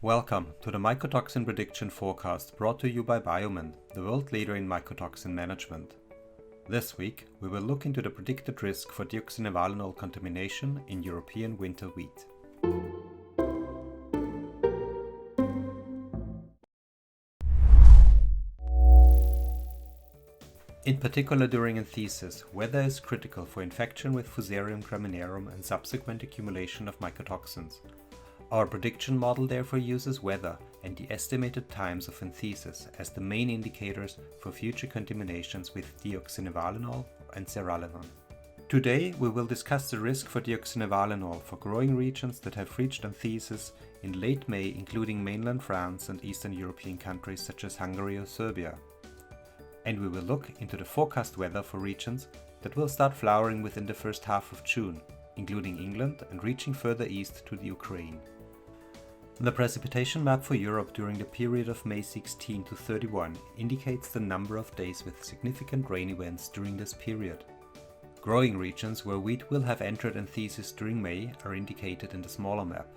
Welcome to the Mycotoxin Prediction forecast brought to you by Biomin, the world leader in mycotoxin management. This week, we will look into the predicted risk for deoxynivalenol contamination in European winter wheat. In particular during Anthesis, weather is critical for infection with Fusarium graminearum and subsequent accumulation of mycotoxins. Our prediction model therefore uses weather and the estimated times of Anthesis as the main indicators for future contaminations with deoxynivalenol and Zearalenone. Today we will discuss the risk for deoxynivalenol for growing regions that have reached Anthesis in late May, including mainland France and Eastern European countries such as Hungary or Serbia. And we will look into the forecast weather for regions that will start flowering within the first half of June, including England and reaching further east to the Ukraine. The precipitation map for Europe during the period of May 16 to 31 indicates the number of days with significant rain events during this period. Growing regions where wheat will have entered Anthesis during May are indicated in the smaller map.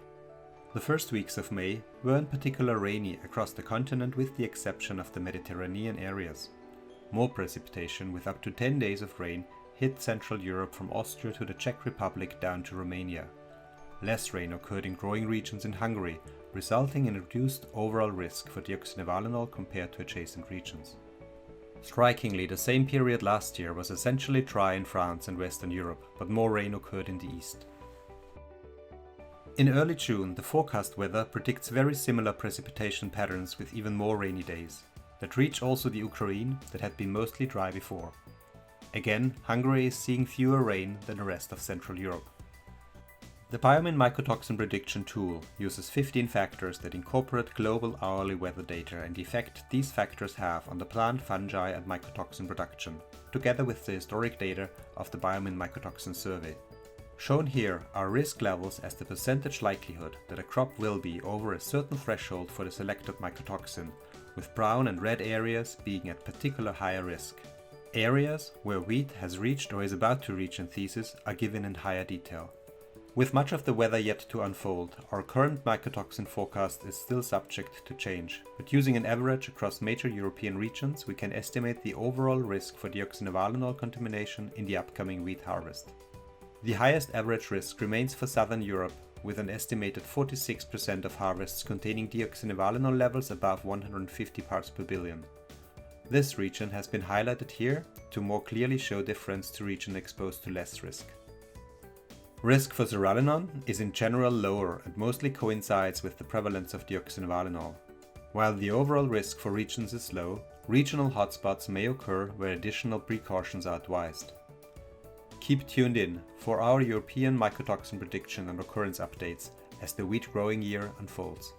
The first weeks of May were in particular rainy across the continent with the exception of the Mediterranean areas. More precipitation with up to 10 days of rain hit Central Europe from Austria to the Czech Republic down to Romania. Less rain occurred in growing regions in Hungary, resulting in reduced overall risk for deoxynivalenol compared to adjacent regions. Strikingly, the same period last year was essentially dry in France and Western Europe, but more rain occurred in the east. In early June, the forecast weather predicts very similar precipitation patterns with even more rainy days, that reach also the Ukraine that had been mostly dry before. Again, Hungary is seeing fewer rain than the rest of Central Europe. The Biomin Mycotoxin Prediction tool uses 15 factors that incorporate global hourly weather data and the effect these factors have on the plant, fungi and mycotoxin production, together with the historic data of the Biomin Mycotoxin survey. Shown here are risk levels as the percentage likelihood that a crop will be over a certain threshold for the selected mycotoxin, with brown and red areas being at particular higher risk. Areas where wheat has reached or is about to reach Anthesis are given in higher detail. With much of the weather yet to unfold, our current mycotoxin forecast is still subject to change, but using an average across major European regions, we can estimate the overall risk for deoxynivalenol contamination in the upcoming wheat harvest. The highest average risk remains for Southern Europe, with an estimated 46% of harvests containing deoxynivalenol levels above 150 parts per billion. This region has been highlighted here to more clearly show difference to regions exposed to less risk. Risk for zearalenone is in general lower and mostly coincides with the prevalence of deoxynivalenol. While the overall risk for regions is low, regional hotspots may occur where additional precautions are advised. Keep tuned in for our European mycotoxin prediction and occurrence updates as the wheat growing year unfolds.